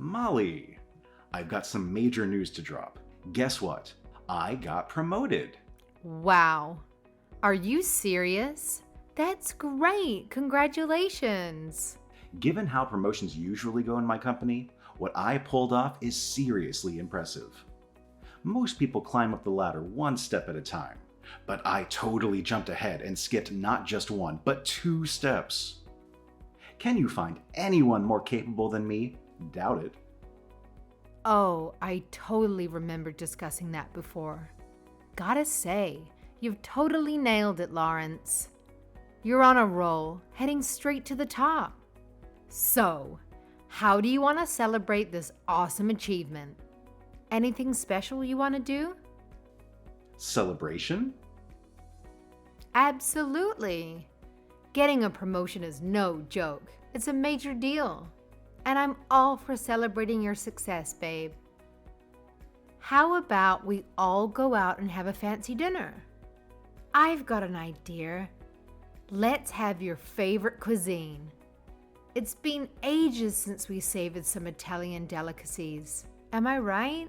Molly, I've got some major news to drop. Guess what? I got promoted. Wow. Are you serious? That's great. Congratulations. Given how promotions usually go in my company, what I pulled off is seriously impressive. Most people climb up the ladder one step at a time, but I totally jumped ahead and skipped not just one, but 2 steps. Can you find anyone more capable than me? Doubt it. Oh, I totally remember discussing that before. Gotta say, you've totally nailed it, Lawrence. You're on a roll, heading straight to the top. So, how do you want to celebrate this awesome achievement? Anything special you want to do? Celebration? Absolutely. Getting a promotion is no joke. It's a major deal. And I'm all for celebrating your success, babe. How about we all go out and have a fancy dinner? I've got an idea. Let's have your favorite cuisine. It's been ages since we savored some Italian delicacies. Am I right?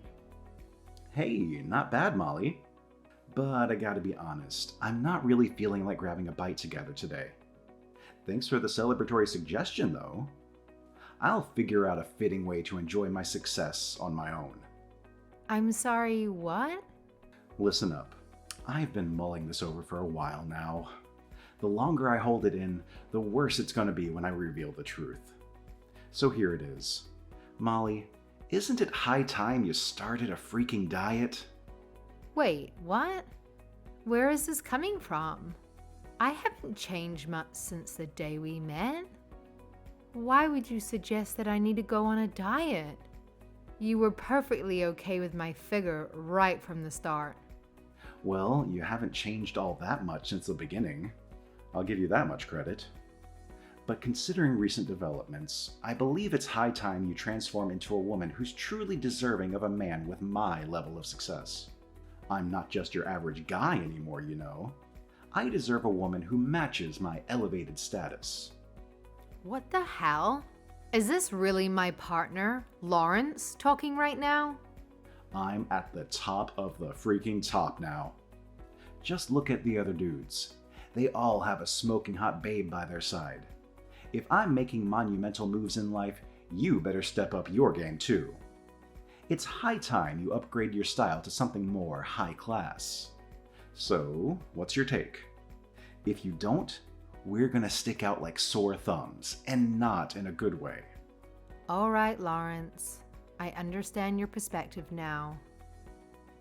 Hey, not bad, Molly. But I gotta be honest, I'm not really feeling like grabbing a bite together today. Thanks for the celebratory suggestion, though. I'll figure out a fitting way to enjoy my success on my own. I'm sorry, what? Listen up. I've been mulling this over for a while now. The longer I hold it in, the worse it's gonna be when I reveal the truth. So here it is. Molly, isn't it high time you started a freaking diet? Wait, what? Where is this coming from? I haven't changed much since the day we met. Why would you suggest that I need to go on a diet? You were perfectly okay with my figure right from the start. Well, you haven't changed all that much since the beginning. I'll give you that much credit. But considering recent developments, I believe it's high time you transform into a woman who's truly deserving of a man with my level of success. I'm not just your average guy anymore, you know. I deserve a woman who matches my elevated status. What the hell? Is this really my partner, Lawrence, talking right now? I'm at the top of the freaking top now. Just look at the other dudes. They all have a smoking hot babe by their side. If I'm making monumental moves in life, you better step up your game too. It's high time you upgrade your style to something more high class. So, what's your take? If you don't, we're gonna stick out like sore thumbs, and not in a good way. All right, Lawrence. I understand your perspective now.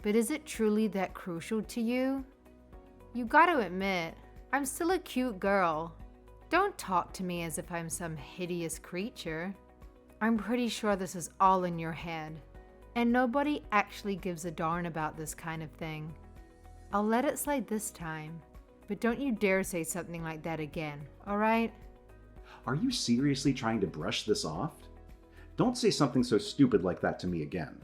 But is it truly that crucial to you? You gotta admit, I'm still a cute girl. Don't talk to me as if I'm some hideous creature. I'm pretty sure this is all in your head, and nobody actually gives a darn about this kind of thing. I'll let it slide this time, but don't you dare say something like that again, all right? Are you seriously trying to brush this off? Don't say something so stupid like that to me again.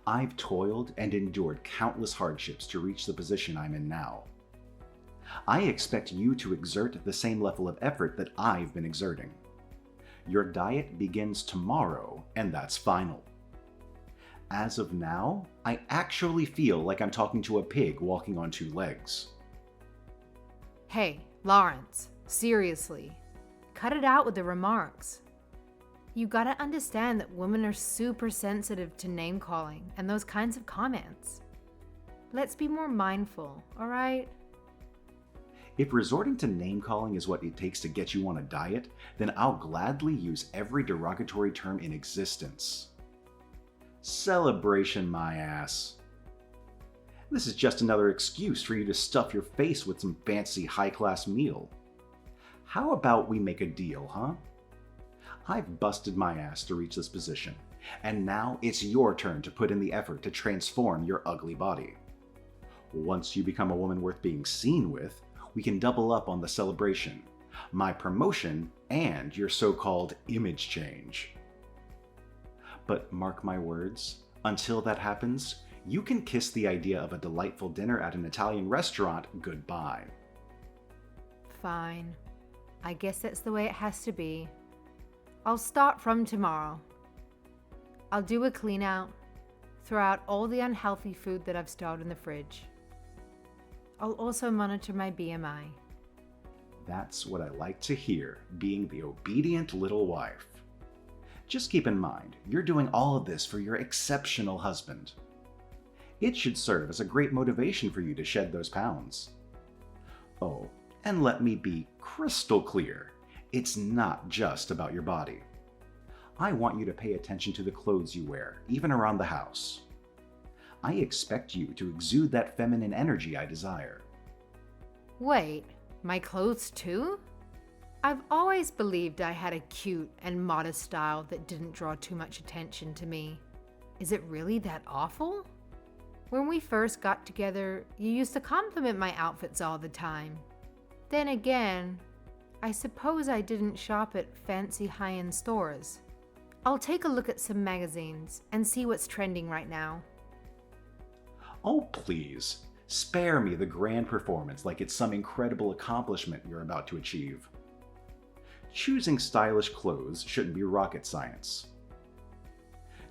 I've toiled and endured countless hardships to reach the position I'm in now. I expect you to exert the same level of effort that I've been exerting. Your diet begins tomorrow, and that's final. As of now, I actually feel like I'm talking to a pig walking on 2 legs. Hey, Lawrence, seriously, cut it out with the remarks. You gotta understand that women are super sensitive to name calling and those kinds of comments. Let's be more mindful, all right? If resorting to name calling is what it takes to get you on a diet, then I'll gladly use every derogatory term in existence. Celebration, my ass. This is just another excuse for you to stuff your face with some fancy high-class meal. How about we make a deal, huh? I've busted my ass to reach this position, and now it's your turn to put in the effort to transform your ugly body. Once you become a woman worth being seen with, we can double up on the celebration, my promotion, and your so-called image change. But mark my words, until that happens, you can kiss the idea of a delightful dinner at an Italian restaurant goodbye. Fine. I guess that's the way it has to be. I'll start from tomorrow. I'll do a clean out, throw out all the unhealthy food that I've stored in the fridge. I'll also monitor my BMI. That's what I like to hear, being the obedient little wife. Just keep in mind, you're doing all of this for your exceptional husband. It should serve as a great motivation for you to shed those pounds. Oh, and let me be crystal clear, it's not just about your body. I want you to pay attention to the clothes you wear, even around the house. I expect you to exude that feminine energy I desire. Wait, my clothes too? I've always believed I had a cute and modest style that didn't draw too much attention to me. Is it really that awful? When we first got together, you used to compliment my outfits all the time. Then again, I suppose I didn't shop at fancy high-end stores. I'll take a look at some magazines and see what's trending right now. Oh, please, spare me the grand performance like it's some incredible accomplishment you're about to achieve. Choosing stylish clothes shouldn't be rocket science.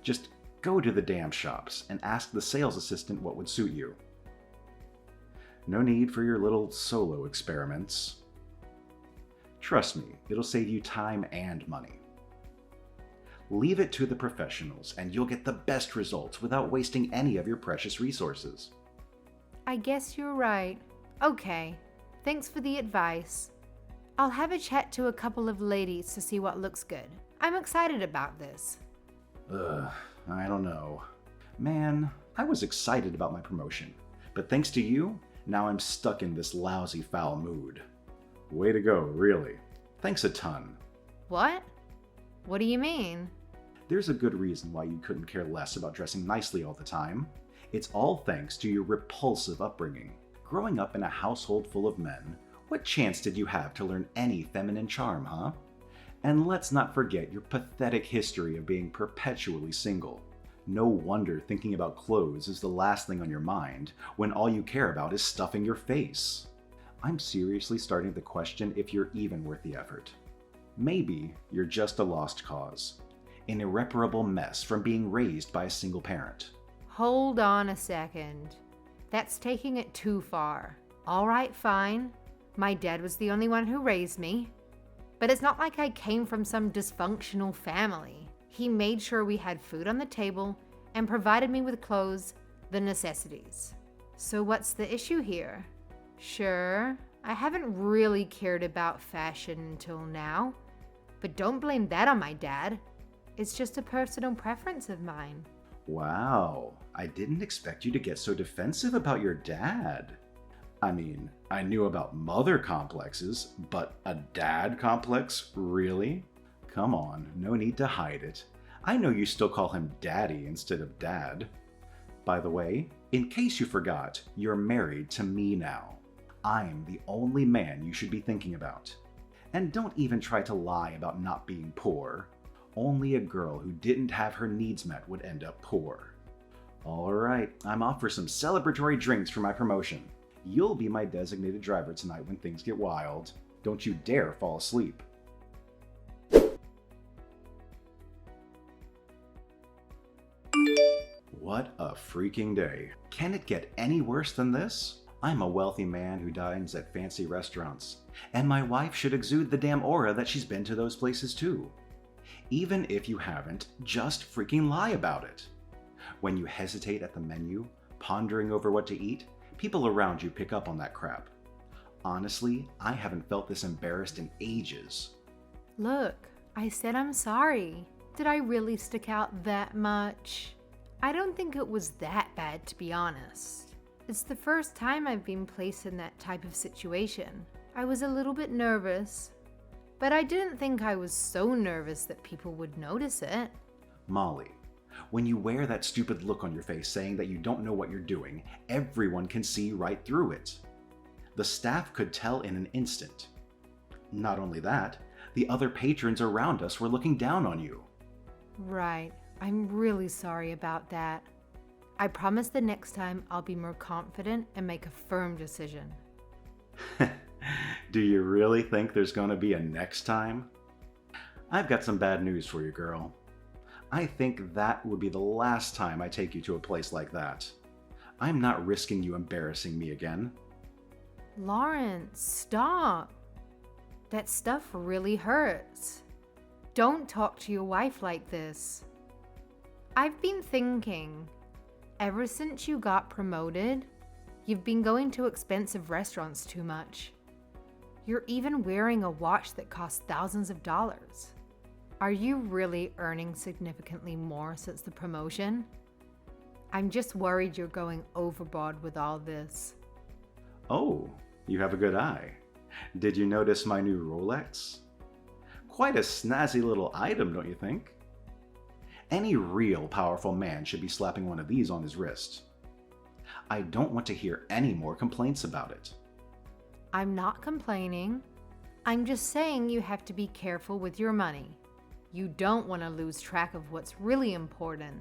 Just go to the damn shops and ask the sales assistant what would suit you. No need for your little solo experiments. Trust me, it'll save you time and money. Leave it to the professionals and you'll get the best results without wasting any of your precious resources. I guess you're right. Okay, thanks for the advice. I'll have a chat to a couple of ladies to see what looks good. I'm excited about this. I don't know. Man, I was excited about my promotion, but thanks to you, now I'm stuck in this lousy foul mood. Way to go, really. Thanks a ton. What? What do you mean? There's a good reason why you couldn't care less about dressing nicely all the time. It's all thanks to your repulsive upbringing. Growing up in a household full of men, what chance did you have to learn any feminine charm, huh? And let's not forget your pathetic history of being perpetually single. No wonder thinking about clothes is the last thing on your mind when all you care about is stuffing your face. I'm seriously starting to question if you're even worth the effort. Maybe you're just a lost cause. An irreparable mess from being raised by a single parent. Hold on a second. That's taking it too far. All right, fine. My dad was the only one who raised me. But it's not like I came from some dysfunctional family. He made sure we had food on the table and provided me with clothes, the necessities. So what's the issue here? Sure, I haven't really cared about fashion until now, but don't blame that on my dad. It's just a personal preference of mine. Wow, I didn't expect you to get so defensive about your dad. I mean, I knew about mother complexes, but a dad complex? Really? Come on, no need to hide it. I know you still call him daddy instead of dad. By the way, in case you forgot, you're married to me now. I'm the only man you should be thinking about. And don't even try to lie about not being poor. Only a girl who didn't have her needs met would end up poor. Alright, I'm off for some celebratory drinks for my promotion. You'll be my designated driver tonight when things get wild. Don't you dare fall asleep. What a freaking day. Can it get any worse than this? I'm a wealthy man who dines at fancy restaurants, and my wife should exude the damn aura that she's been to those places too. Even if you haven't, just freaking lie about it. When you hesitate at the menu, pondering over what to eat, people around you pick up on that crap. Honestly, I haven't felt this embarrassed in ages. Look, I said I'm sorry. Did I really stick out that much? I don't think it was that bad, to be honest. It's the first time I've been placed in that type of situation. I was a little bit nervous, but I didn't think I was so nervous that people would notice it. Molly, when you wear that stupid look on your face saying that you don't know what you're doing, everyone can see right through it. The staff could tell in an instant. Not only that, the other patrons around us were looking down on you. Right. I'm really sorry about that. I promise the next time I'll be more confident and make a firm decision. Do you really think there's gonna be a next time? I've got some bad news for you, girl. I think that would be the last time I take you to a place like that. I'm not risking you embarrassing me again. Lawrence, stop. That stuff really hurts. Don't talk to your wife like this. I've been thinking, ever since you got promoted, you've been going to expensive restaurants too much. You're even wearing a watch that costs thousands of dollars. Are you really earning significantly more since the promotion? I'm just worried you're going overboard with all this. Oh, you have a good eye. Did you notice my new Rolex? Quite a snazzy little item, don't you think? Any real powerful man should be slapping one of these on his wrist. I don't want to hear any more complaints about it. I'm not complaining. I'm just saying you have to be careful with your money. You don't want to lose track of what's really important.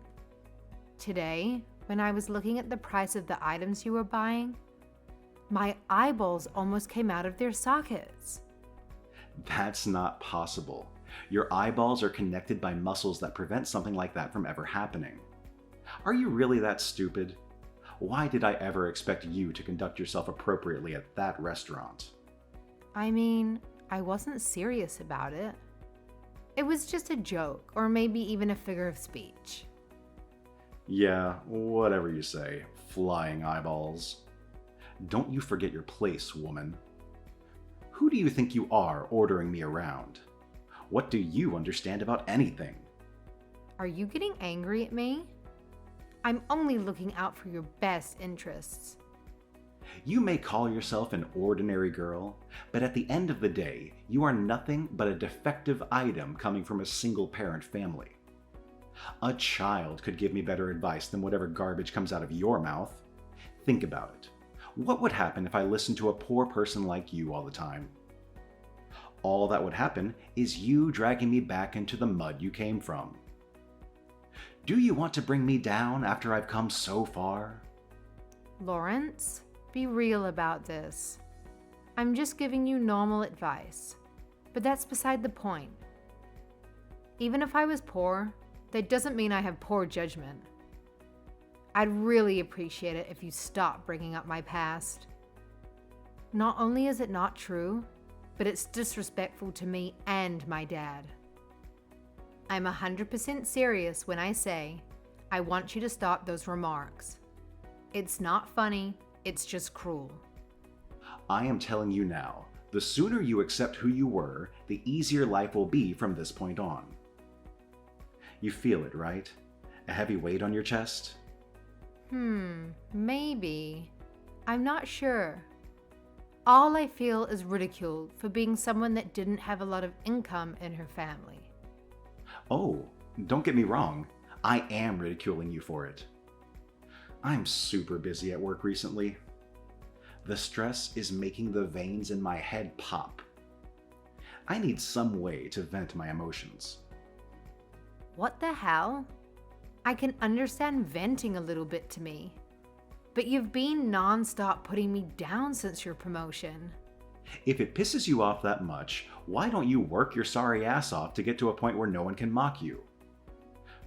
Today, when I was looking at the price of the items you were buying, my eyeballs almost came out of their sockets. That's not possible. Your eyeballs are connected by muscles that prevent something like that from ever happening. Are you really that stupid? Why did I ever expect you to conduct yourself appropriately at that restaurant? I mean, I wasn't serious about it. It was just a joke, or maybe even a figure of speech. Yeah, whatever you say, flying eyeballs. Don't you forget your place, woman. Who do you think you are ordering me around? What do you understand about anything? Are you getting angry at me? I'm only looking out for your best interests. You may call yourself an ordinary girl, but at the end of the day, you are nothing but a defective item coming from a single-parent family. A child could give me better advice than whatever garbage comes out of your mouth. Think about it. What would happen if I listened to a poor person like you all the time? All that would happen is you dragging me back into the mud you came from. Do you want to bring me down after I've come so far? Lawrence, be real about this. I'm just giving you normal advice, but that's beside the point. Even if I was poor, that doesn't mean I have poor judgment. I'd really appreciate it if you stopped bringing up my past. Not only is it not true, but it's disrespectful to me and my dad. I'm 100% serious when I say I want you to stop those remarks. It's not funny, it's just cruel. I am telling you now, the sooner you accept who you were, the easier life will be from this point on. You feel it, right? A heavy weight on your chest? Maybe. I'm not sure. All I feel is ridicule for being someone that didn't have a lot of income in her family. Oh, don't get me wrong. I am ridiculing you for it. I'm super busy at work recently. The stress is making the veins in my head pop. I need some way to vent my emotions. What the hell? I can understand venting a little bit to me, but you've been non-stop putting me down since your promotion. If it pisses you off that much, why don't you work your sorry ass off to get to a point where no one can mock you?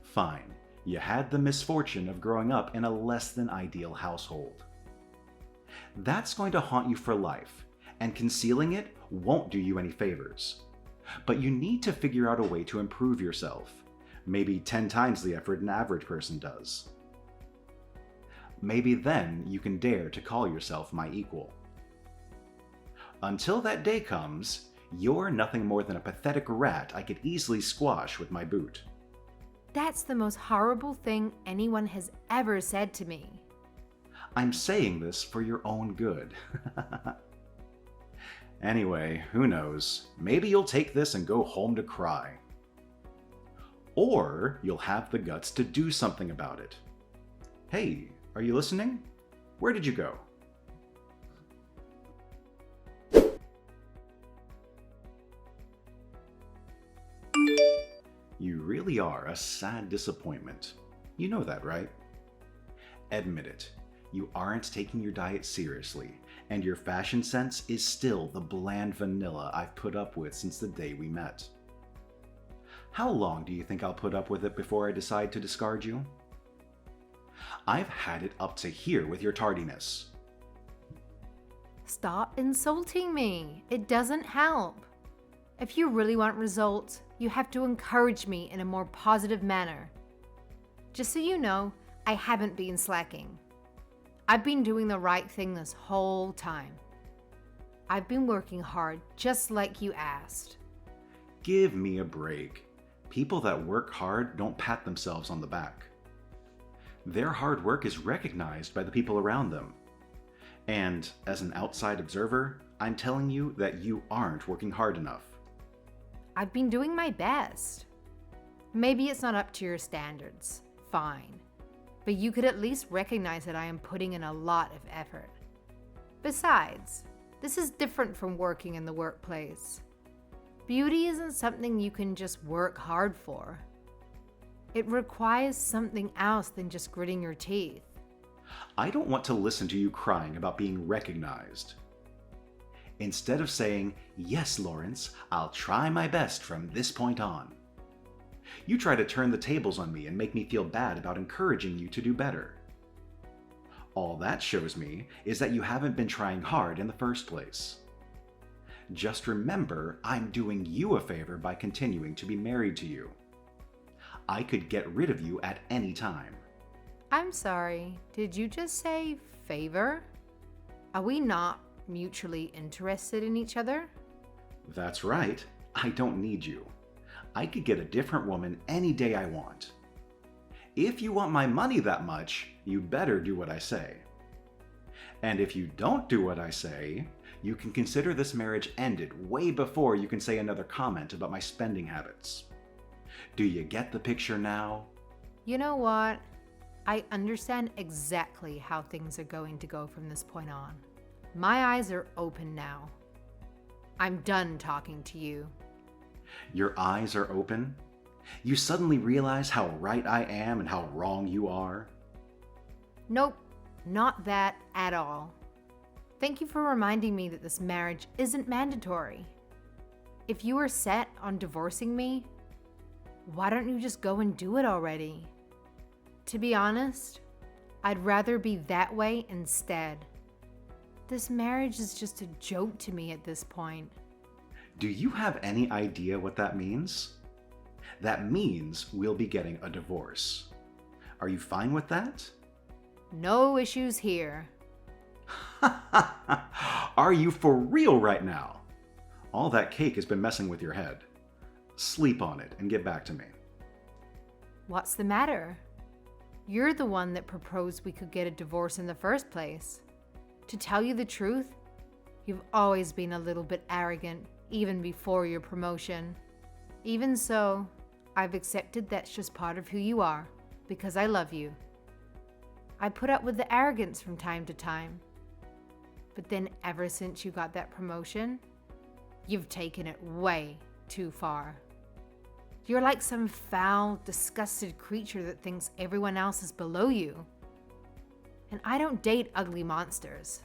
Fine, you had the misfortune of growing up in a less than ideal household. That's going to haunt you for life, and concealing it won't do you any favors. But you need to figure out a way to improve yourself. Maybe 10 times the effort an average person does. Maybe then you can dare to call yourself my equal. Until that day comes, you're nothing more than a pathetic rat I could easily squash with my boot. That's the most horrible thing anyone has ever said to me. I'm saying this for your own good. Anyway, who knows? Maybe you'll take this and go home to cry. Or you'll have the guts to do something about it. Hey, are you listening? Where did you go? You really are a sad disappointment. You know that, right? Admit it. You aren't taking your diet seriously, and your fashion sense is still the bland vanilla I've put up with since the day we met. How long do you think I'll put up with it before I decide to discard you? I've had it up to here with your tardiness. Stop insulting me. It doesn't help. If you really want results, you have to encourage me in a more positive manner. Just so you know, I haven't been slacking. I've been doing the right thing this whole time. I've been working hard just like you asked. Give me a break. People that work hard don't pat themselves on the back. Their hard work is recognized by the people around them. And as an outside observer, I'm telling you that you aren't working hard enough. I've been doing my best. Maybe it's not up to your standards. Fine. But you could at least recognize that I am putting in a lot of effort. Besides, this is different from working in the workplace. Beauty isn't something you can just work hard for. It requires something else than just gritting your teeth. I don't want to listen to you crying about being recognized. Instead of saying, "Yes, Lawrence, I'll try my best from this point on," you try to turn the tables on me and make me feel bad about encouraging you to do better. All that shows me is that you haven't been trying hard in the first place. Just remember, I'm doing you a favor by continuing to be married to you. I could get rid of you at any time. I'm sorry, did you just say favor? Are we not mutually interested in each other? That's right. I don't need you. I could get a different woman any day I want. If you want my money that much, you better do what I say. And if you don't do what I say, you can consider this marriage ended way before you can say another comment about my spending habits. Do you get the picture now? You know what? I understand exactly how things are going to go from this point on. My eyes are open now. I'm done talking to you. Your eyes are open? You suddenly realize how right I am and how wrong you are? Nope, not that at all. Thank you for reminding me that this marriage isn't mandatory. If you are set on divorcing me, why don't you just go and do it already? To be honest, I'd rather be that way instead. This marriage is just a joke to me at this point. Do you have any idea what that means? That means we'll be getting a divorce. Are you fine with that? No issues here. Are you for real right now? All that cake has been messing with your head. Sleep on it and get back to me. What's the matter? You're the one that proposed we could get a divorce in the first place. To tell you the truth, you've always been a little bit arrogant, even before your promotion. Even so, I've accepted that's just part of who you are, because I love you. I put up with the arrogance from time to time. But then ever since you got that promotion, you've taken it way too far. You're like some foul, disgusted creature that thinks everyone else is below you. And I don't date ugly monsters.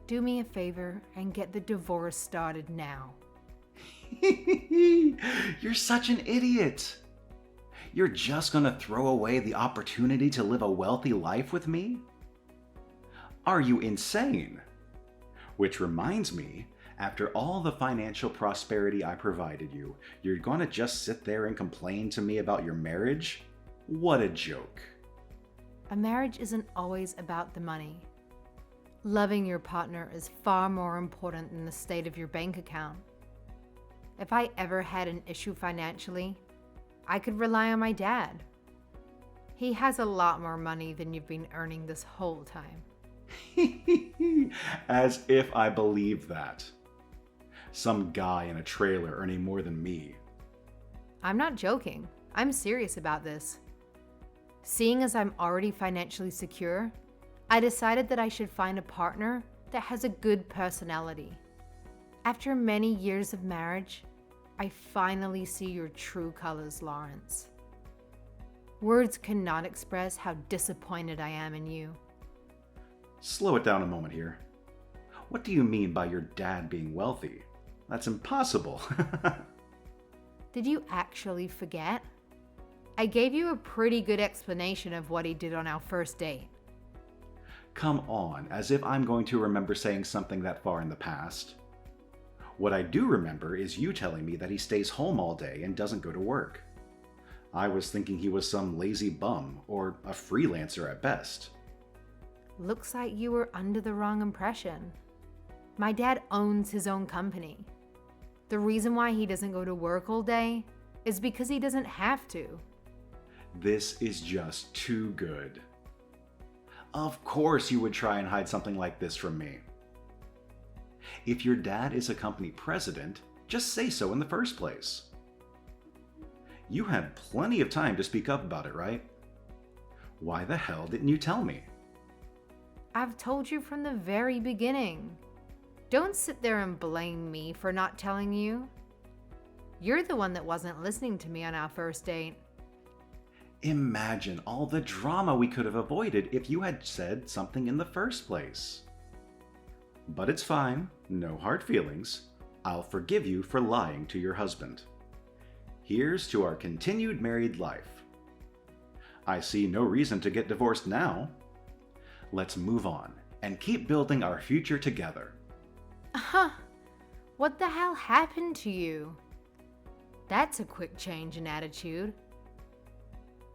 Do me a favor and get the divorce started now. You're such an idiot. You're just gonna throw away the opportunity to live a wealthy life with me? Are you insane? Which reminds me, after all the financial prosperity I provided you, you're gonna just sit there and complain to me about your marriage? What a joke. A marriage isn't always about the money. Loving your partner is far more important than the state of your bank account. If I ever had an issue financially, I could rely on my dad. He has a lot more money than you've been earning this whole time. As if I believe that. Some guy in a trailer earning more than me. I'm not joking. I'm serious about this. Seeing as I'm already financially secure, I decided that I should find a partner that has a good personality. After many years of marriage, I finally see your true colors, Lawrence. Words cannot express how disappointed I am in you. Slow it down a moment here. What do you mean by your dad being wealthy? That's impossible. Did you actually forget? I gave you a pretty good explanation of what he did on our first date. Come on, as if I'm going to remember saying something that far in the past. What I do remember is you telling me that he stays home all day and doesn't go to work. I was thinking he was some lazy bum, or a freelancer at best. Looks like you were under the wrong impression. My dad owns his own company. The reason why he doesn't go to work all day is because he doesn't have to. This is just too good. Of course you would try and hide something like this from me. If your dad is a company president, just say so in the first place. You had plenty of time to speak up about it, right? Why the hell didn't you tell me? I've told you from the very beginning. Don't sit there and blame me for not telling you. You're the one that wasn't listening to me on our first date. Imagine all the drama we could have avoided if you had said something in the first place. But it's fine, no hard feelings. I'll forgive you for lying to your husband. Here's to our continued married life. I see no reason to get divorced now. Let's move on and keep building our future together. What the hell happened to you? That's a quick change in attitude.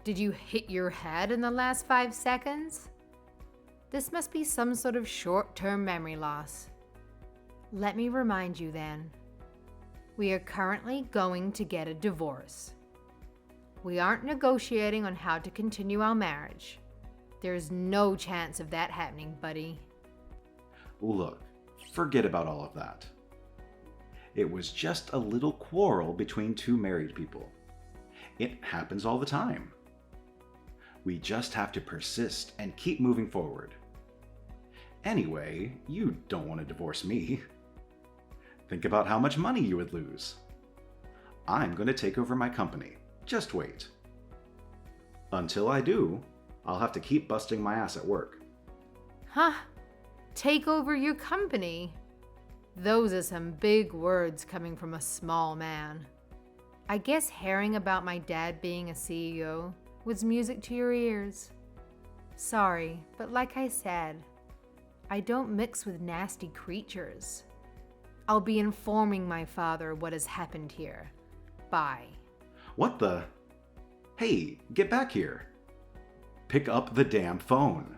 Did you hit your head in the last 5 seconds? This must be some sort of short-term memory loss. Let me remind you then. We are currently going to get a divorce. We aren't negotiating on how to continue our marriage. There's no chance of that happening, buddy. Look, forget about all of that. It was just a little quarrel between two married people. It happens all the time. We just have to persist and keep moving forward. Anyway, you don't want to divorce me. Think about how much money you would lose. I'm going to take over my company. Just wait. Until I do, I'll have to keep busting my ass at work. Take over your company? Those are some big words coming from a small man. I guess hearing about my dad being a CEO was music to your ears. Sorry, but like I said, I don't mix with nasty creatures. I'll be informing my father what has happened here. Bye. What the? Hey, get back here. Pick up the damn phone.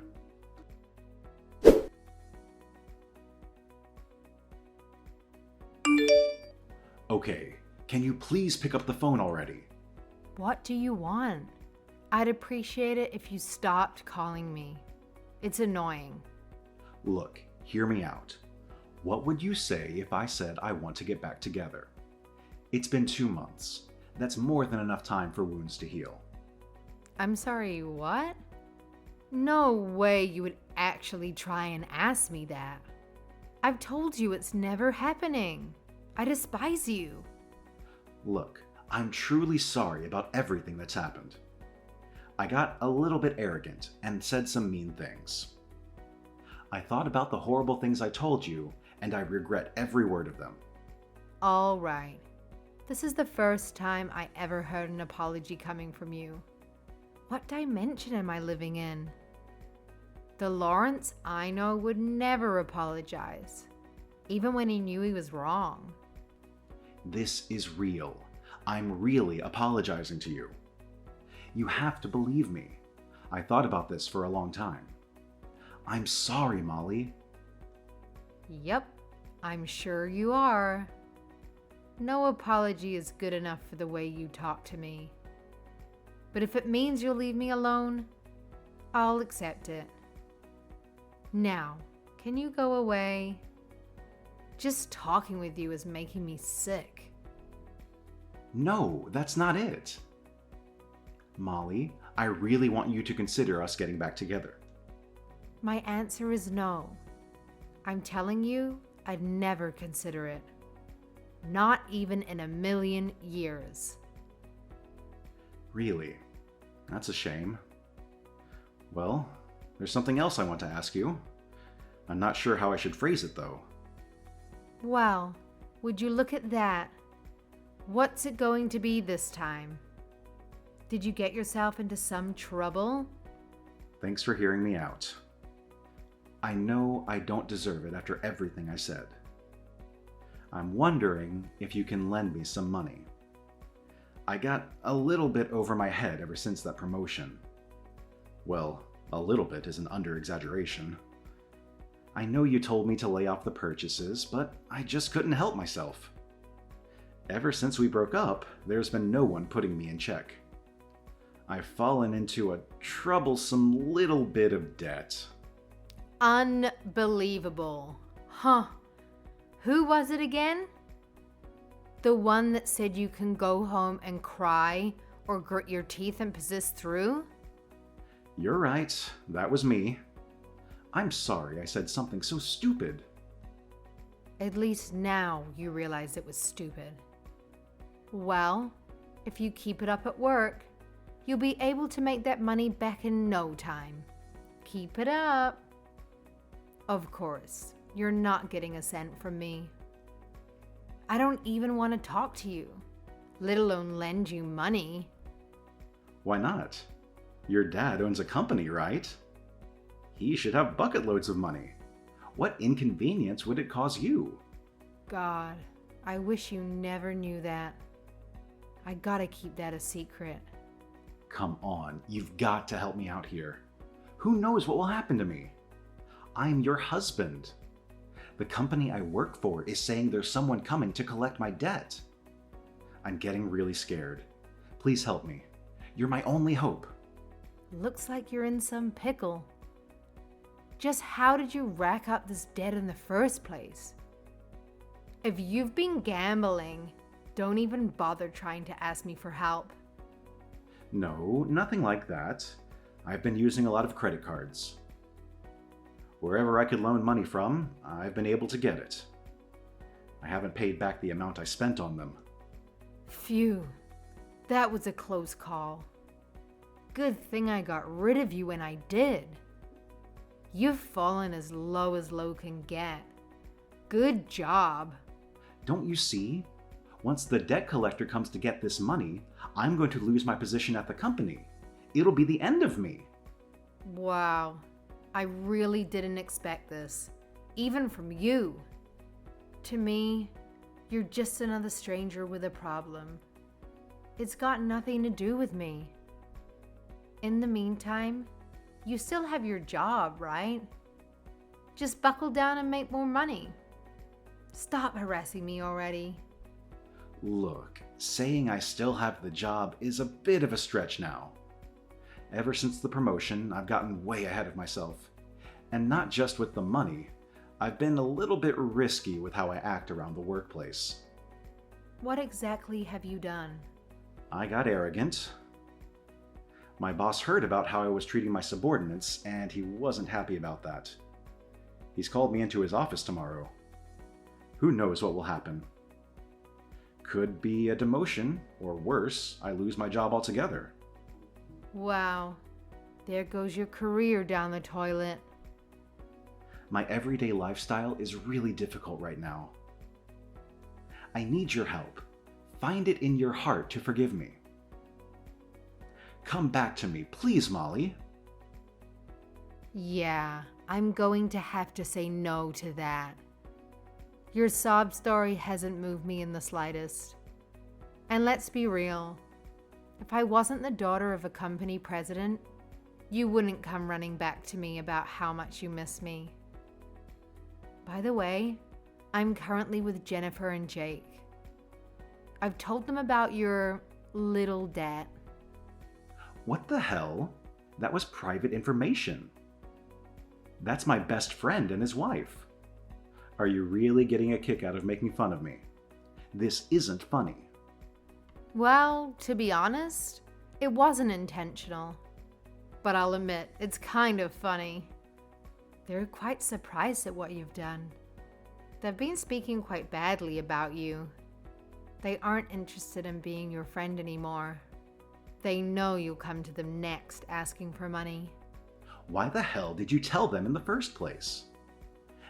Okay, can you please pick up the phone already? What do you want? I'd appreciate it if you stopped calling me. It's annoying. Look, hear me out. What would you say if I said I want to get back together? It's been 2 months. That's more than enough time for wounds to heal. I'm sorry, what? No way you would actually try and ask me that. I've told you it's never happening. I despise you. Look, I'm truly sorry about everything that's happened. I got a little bit arrogant and said some mean things. I thought about the horrible things I told you, and I regret every word of them. All right. This is the first time I ever heard an apology coming from you. What dimension am I living in? The Lawrence I know would never apologize, even when he knew he was wrong. This is real. I'm really apologizing to you. You have to believe me. I thought about this for a long time. I'm sorry, Molly. Yep, I'm sure you are. No apology is good enough for the way you talk to me. But if it means you'll leave me alone, I'll accept it. Now, can you go away? Just talking with you is making me sick. No, that's not it. Molly, I really want you to consider us getting back together. My answer is no. I'm telling you, I'd never consider it. Not even in a million years. Really? That's a shame. Well, there's something else I want to ask you. I'm not sure how I should phrase it, though. Well, would you look at that? What's it going to be this time? Did you get yourself into some trouble? Thanks for hearing me out. I know I don't deserve it after everything I said. I'm wondering if you can lend me some money. I got a little bit over my head ever since that promotion. Well, a little bit is an under-exaggeration. I know you told me to lay off the purchases, but I just couldn't help myself. Ever since we broke up, there's been no one putting me in check. I've fallen into a troublesome little bit of debt. Unbelievable. Huh. Who was it again? The one that said you can go home and cry or grit your teeth and persist through? You're right, that was me. I'm sorry I said something so stupid. At least now you realize it was stupid. Well, if you keep it up at work, you'll be able to make that money back in no time. Keep it up. Of course, you're not getting a cent from me. I don't even want to talk to you, let alone lend you money. Why not? Your dad owns a company, right? He should have bucket loads of money. What inconvenience would it cause you? God, I wish you never knew that. I gotta keep that a secret. Come on, you've got to help me out here. Who knows what will happen to me? I'm your husband. The company I work for is saying there's someone coming to collect my debt. I'm getting really scared. Please help me. You're my only hope. Looks like you're in some pickle. Just how did you rack up this debt in the first place? If you've been gambling, don't even bother trying to ask me for help. No, nothing like that. I've been using a lot of credit cards. Wherever I could loan money from, I've been able to get it. I haven't paid back the amount I spent on them. Phew, that was a close call. Good thing I got rid of you when I did. You've fallen as low can get. Good job. Don't you see? Once the debt collector comes to get this money, I'm going to lose my position at the company. It'll be the end of me. Wow, I really didn't expect this, even from you. To me, you're just another stranger with a problem. It's got nothing to do with me. In the meantime, you still have your job, right? Just buckle down and make more money. Stop harassing me already. Look, saying I still have the job is a bit of a stretch now. Ever since the promotion, I've gotten way ahead of myself. And not just with the money, I've been a little bit risky with how I act around the workplace. What exactly have you done? I got arrogant. My boss heard about how I was treating my subordinates, and he wasn't happy about that. He's called me into his office tomorrow. Who knows what will happen? Could be a demotion, or worse, I lose my job altogether. Wow, there goes your career down the toilet. My everyday lifestyle is really difficult right now. I need your help. Find it in your heart to forgive me. Come back to me, please, Molly. Yeah, I'm going to have to say no to that. Your sob story hasn't moved me in the slightest. And let's be real, if I wasn't the daughter of a company president, you wouldn't come running back to me about how much you miss me. By the way, I'm currently with Jennifer and Jake. I've told them about your little debt. What the hell? That was private information. That's my best friend and his wife. Are you really getting a kick out of making fun of me? This isn't funny. Well, to be honest, it wasn't intentional. But I'll admit, it's kind of funny. They're quite surprised at what you've done. They've been speaking quite badly about you. They aren't interested in being your friend anymore. They know you'll come to them next asking for money. Why the hell did you tell them in the first place?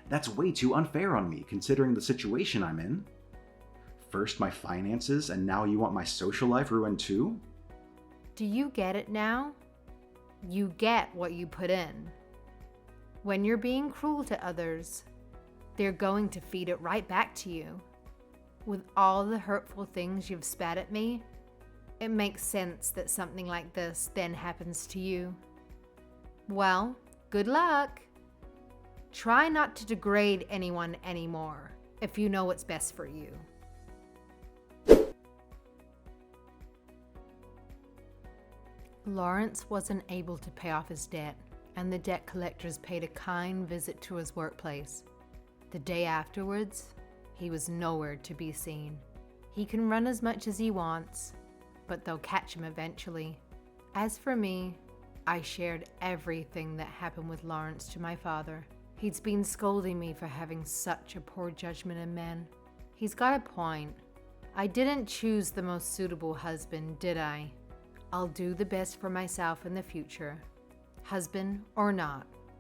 That's way too unfair on me considering the situation I'm in. First my finances, and now you want my social life ruined too? Do you get it now? You get what you put in. When you're being cruel to others, they're going to feed it right back to you. With all the hurtful things you've spat at me, it makes sense that something like this then happens to you. Well, good luck. Try not to degrade anyone anymore if you know what's best for you. Lawrence wasn't able to pay off his debt, and the debt collectors paid a kind visit to his workplace. The day afterwards, he was nowhere to be seen. He can run as much as he wants, but they'll catch him eventually. As for me, I shared everything that happened with Lawrence to my father. He'd been scolding me for having such a poor judgment in men. He's got a point. I didn't choose the most suitable husband, did I? I'll do the best for myself in the future, husband or not.